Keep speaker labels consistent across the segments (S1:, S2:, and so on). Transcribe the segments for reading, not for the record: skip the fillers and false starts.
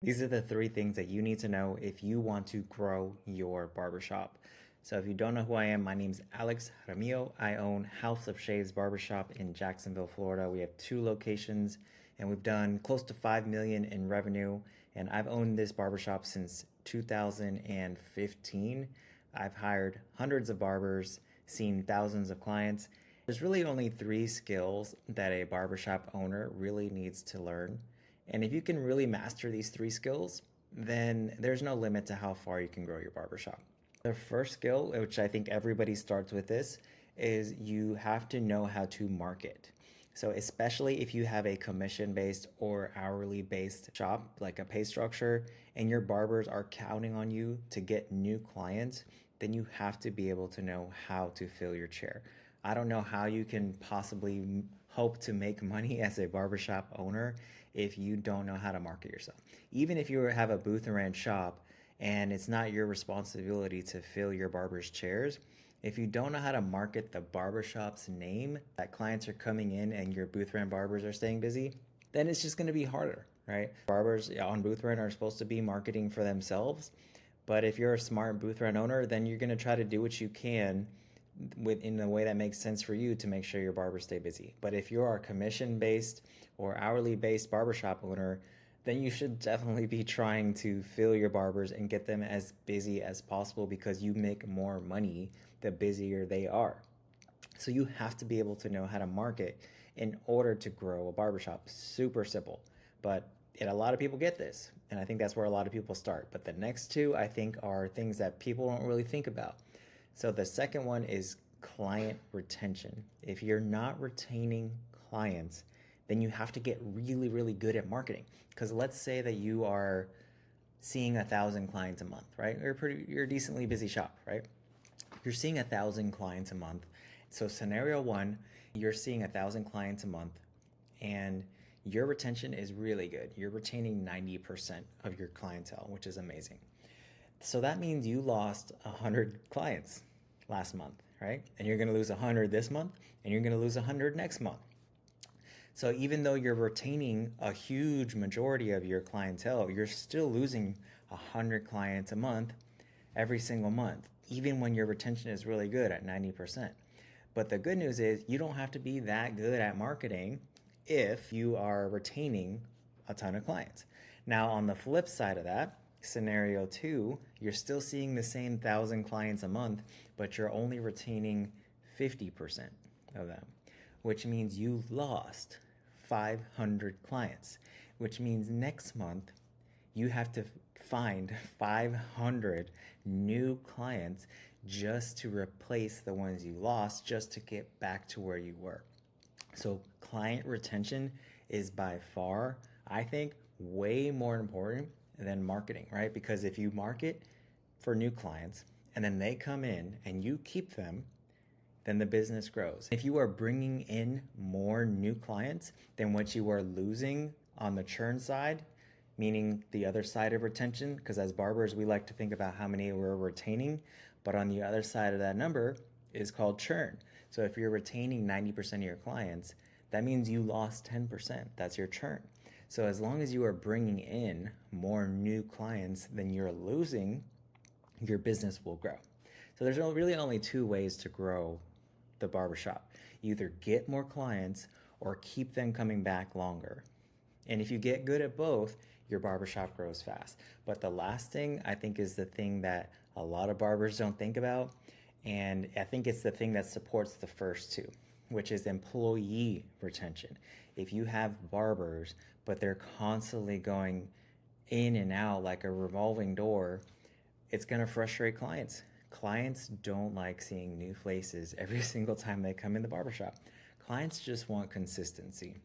S1: These are the three things that you need to know if you want to grow your barbershop. So if you don't know who I am, my name is Alex Ramillo. I own House of Shaves Barbershop in Jacksonville, Florida. We have 2 locations and we've done close to 5 million in revenue. And I've owned this barbershop since 2015. I've hired hundreds of barbers, seen thousands of clients. There's really only 3 skills that a barbershop owner really needs to learn. And if you can really master these 3 skills, then there's no limit to how far you can grow your barbershop. The first skill, which I think everybody starts with this, is you have to know how to market. So especially if you have a commission-based or hourly-based shop, like a pay structure, and your barbers are counting on you to get new clients, then you have to be able to know how to fill your chair. I don't know how you can possibly hope to make money as a barbershop owner if you don't know how to market yourself. Even if you have a booth and ranch shop and it's not your responsibility to fill your barber's chairs, if you don't know how to market the barbershop's name, that clients are coming in and your booth rent barbers are staying busy, then it's just going to be harder, right? Barbers on booth rent are supposed to be marketing for themselves, but if you're a smart booth rent owner, then you're going to try to do what you can in a way that makes sense for you to make sure your barbers stay busy. But if you're a commission-based or hourly-based barbershop owner, then you should definitely be trying to fill your barbers and get them as busy as possible because you make more money the busier they are. So you have to be able to know how to market in order to grow a barbershop. Super simple, but a lot of people get this, and I think that's where a lot of people start. But the next two, I think, are things that people don't really think about. So the second one is client retention. If you're not retaining clients, then you have to get really, really good at marketing. Because let's say that you are seeing 1,000 clients a month, right? You're a decently busy shop, right? You're seeing 1,000 clients a month. So scenario one, you're seeing 1,000 clients a month and your retention is really good. You're retaining 90% of your clientele, which is amazing. So that means you lost 100 clients last month, right? And you're going to lose 100 this month and you're going to lose 100 next month. So even though you're retaining a huge majority of your clientele, you're still losing 100 clients a month every single month, even when your retention is really good at 90%. But the good news is you don't have to be that good at marketing if you are retaining a ton of clients. Now, on the flip side of that, scenario two, you're still seeing the same 1,000 clients a month, but you're only retaining 50% of them, which means you lost 500 clients, which means next month you have to find 500 new clients just to replace the ones you lost, just to get back to where you were. So client retention is by far, I think, way more important than marketing, right? Because if you market for new clients and then they come in and you keep them, then the business grows. If you are bringing in more new clients than what you are losing on the churn side, meaning the other side of retention, because as barbers, we like to think about how many we're retaining, but on the other side of that number is called churn. So if you're retaining 90% of your clients, that means you lost 10%. That's your churn. So as long as you are bringing in more new clients than you're losing, your business will grow. So there's really only 2 ways to grow the barbershop. You either get more clients or keep them coming back longer. And if you get good at both, your barbershop grows fast. But the last thing, I think, is the thing that a lot of barbers don't think about. And I think it's the thing that supports the first two, which is employee retention. If you have barbers, but they're constantly going in and out like a revolving door, it's going to frustrate clients. Clients don't like seeing new faces every single time they come in the barbershop. Clients just want consistency.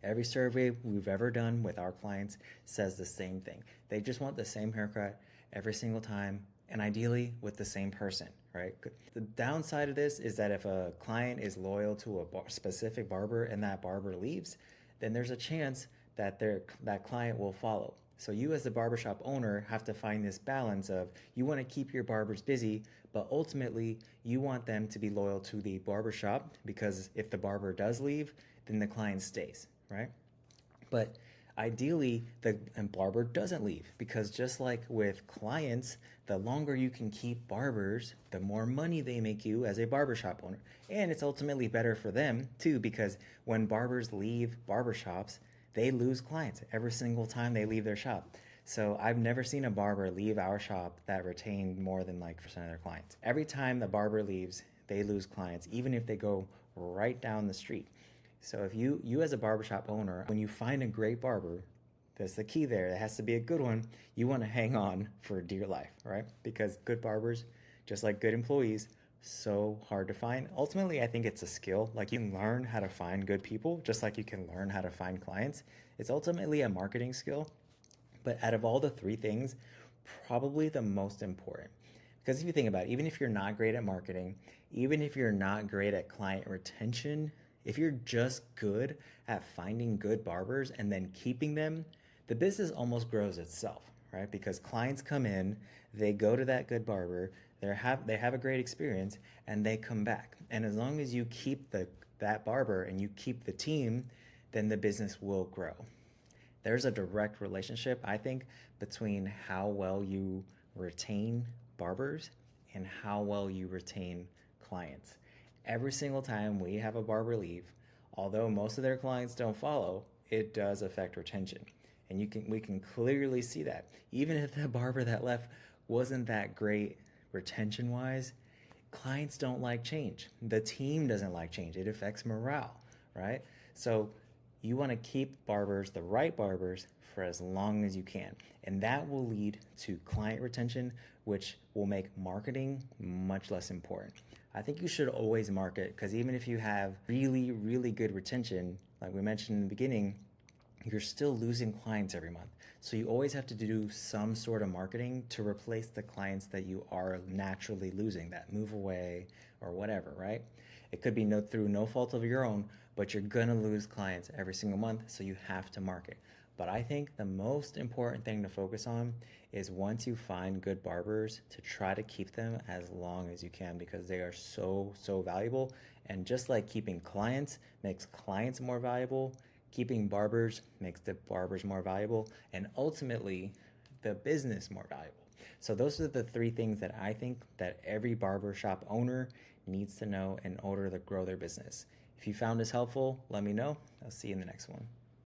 S1: Every survey we've ever done with our clients says the same thing. They just want the same haircut every single time, and ideally with the same person, right? The downside of this is that if a client is loyal to a specific barber and that barber leaves, then there's a chance that that client will follow. So you as the barbershop owner have to find this balance of, you want to keep your barbers busy, but ultimately you want them to be loyal to the barbershop, because if the barber does leave, then the client stays, right? But ideally the barber doesn't leave, because just like with clients, the longer you can keep barbers, the more money they make you as a barbershop owner. And it's ultimately better for them too, because when barbers leave barbershops, they lose clients every single time they leave their shop. So I've never seen a barber leave our shop that retained more than like percent of their clients. Every time the barber leaves, they lose clients, even if they go right down the street. So if you as a barbershop owner, when you find a great barber, that's the key there. It has to be a good one. You want to hang on for dear life, right? Because good barbers, just like good employees, so hard to find. Ultimately, I think it's a skill. Like you can learn how to find good people, just like you can learn how to find clients. It's ultimately a marketing skill. But out of all the three things, probably the most important. Because if you think about it, even if you're not great at marketing, even if you're not great at client retention, if you're just good at finding good barbers and then keeping them, the business almost grows itself, right? Because clients come in, they go to that good barber, they have a great experience, and they come back. And as long as you keep that barber and you keep the team, then the business will grow. There's a direct relationship, I think, between how well you retain barbers and how well you retain clients. Every single time we have a barber leave, although most of their clients don't follow, it does affect retention. And we can clearly see that. Even if the barber that left wasn't that great retention wise, clients don't like change. The team doesn't like change. It affects morale, right? So you want to keep barbers, the right barbers, for as long as you can. And that will lead to client retention, which will make marketing much less important. I think you should always market, because even if you have really, really good retention, like we mentioned in the beginning, you're still losing clients every month. So you always have to do some sort of marketing to replace the clients that you are naturally losing, that move away or whatever, right? It could be through no fault of your own, but you're gonna lose clients every single month, so you have to market. But I think the most important thing to focus on is, once you find good barbers, to try to keep them as long as you can, because they are so, so valuable. And just like keeping clients makes clients more valuable, keeping barbers makes the barbers more valuable, and ultimately the business more valuable. So those are the three things that I think that every barbershop owner needs to know in order to grow their business. If you found this helpful, let me know. I'll see you in the next one.